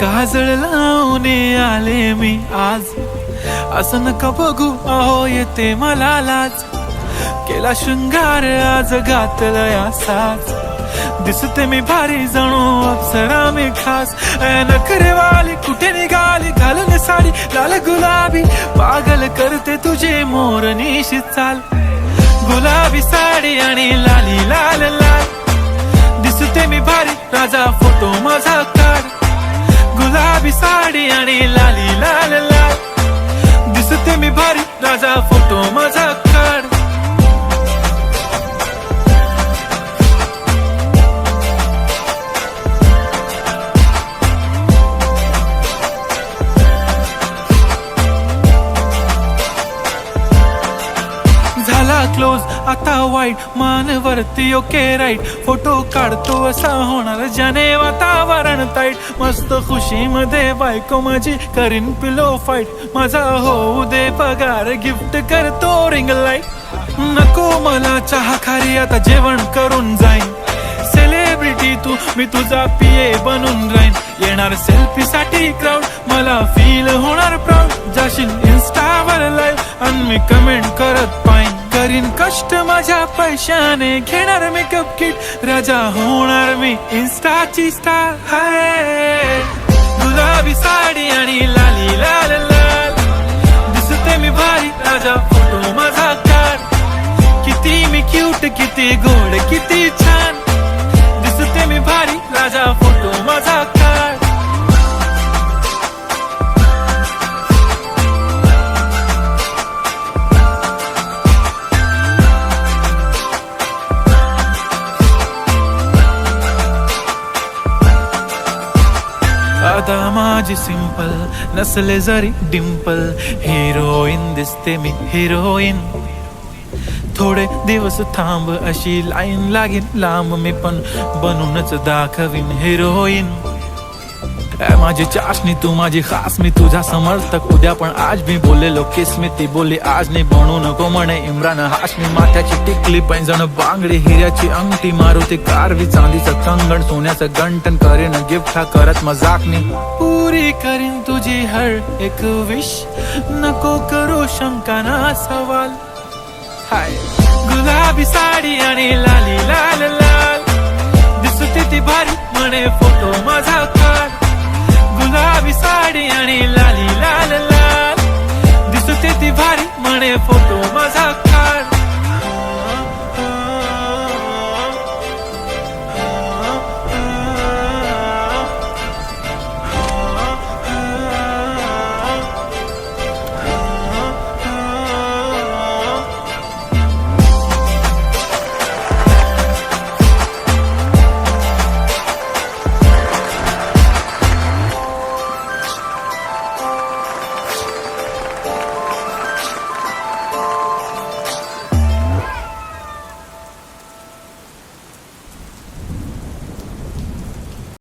काजळ लावून आले मी आज, असं नका बघू अहो येते मला लाज. केला शृंगार आज घातलया साज, दिसते मी भारी जणू अप्सरा मी खास. नखरेवाली कुठे निघाली घालून साडी लाल गुलाबी, पागल करते तुझे मोरनीशी चाल. गुलाबी साडी आणि लाली लाल लाल, दिसते मी भारी राजा फोटो माझा काढ. गुलाबी साडी आणि लाली लाल लाल, दिसते मी भारी राजा फोटो माझा काढ. झाला क्लोज आता वाईट, मान वरती ओके राईट. फोटो काढतो असा होणार ज्याने वातावरण ताईट. मस्त खुशी मध्ये बायको माझी करीन पिलो फाईट. माझा होऊ दे पगार गिफ्ट करतो रिंग लाईट. नको मला चहा खारी आता जेवण करून जाईन. सेलिब्रिटी तू मी तुझा पिये बनून राहीन. येणार सेल्फी साठी क्राऊड मला फील होणार प्राऊड. जाशील इन्स्टावर लाईव्ह आणि मी कमेंट करत पाईन. करीन कष्ट माझ्या पैशाने घेणार मेकअप किट. राजा होणार मी इन्स्टाची स्टार. हाय गुलाबी साडी आणि लाली लाल लाल, दिसते मी भारी राजा फोटो माझा काढ. किती मी क्यूट किती गोड किती छान, दिसते मी भारी राजा फोटो माझा काढ. आता माझी सिंपल नसले जरी डिंपल, हिरोईन दिसते मी हिरोईन. थोडे दिवस थांब अशी लाईन लागेल लांब, मी पण बनूनच दाखवीन हिरोईन. माझी चाशनी तू माझी खास, मी तुझा समर्थक उद्या पण आज मी बोललेलो किस मी. ती बोलली आज नाही बनू नको म्हणे इम्रान हाशमी. माथ्याची टिकली पैंजण बांगडी हिऱ्याची अंगठी, मारुती कारवी चांदीचं कंगण सोन्याचं गंटन. करीन गिफ्ट हा करत मजाकनी, पुरी करीन तुझी हर एक विश. नको करू शंका ना सवाल. हाय गुलाबी साडी आणि लाली लाल लाल, दिसते ती भारी म्हणे फोटो माझा काढ. गुलाबी साडी आणि लाली लाल लाल, दिसते ती भारी म्हणे फोटो माझा काढ.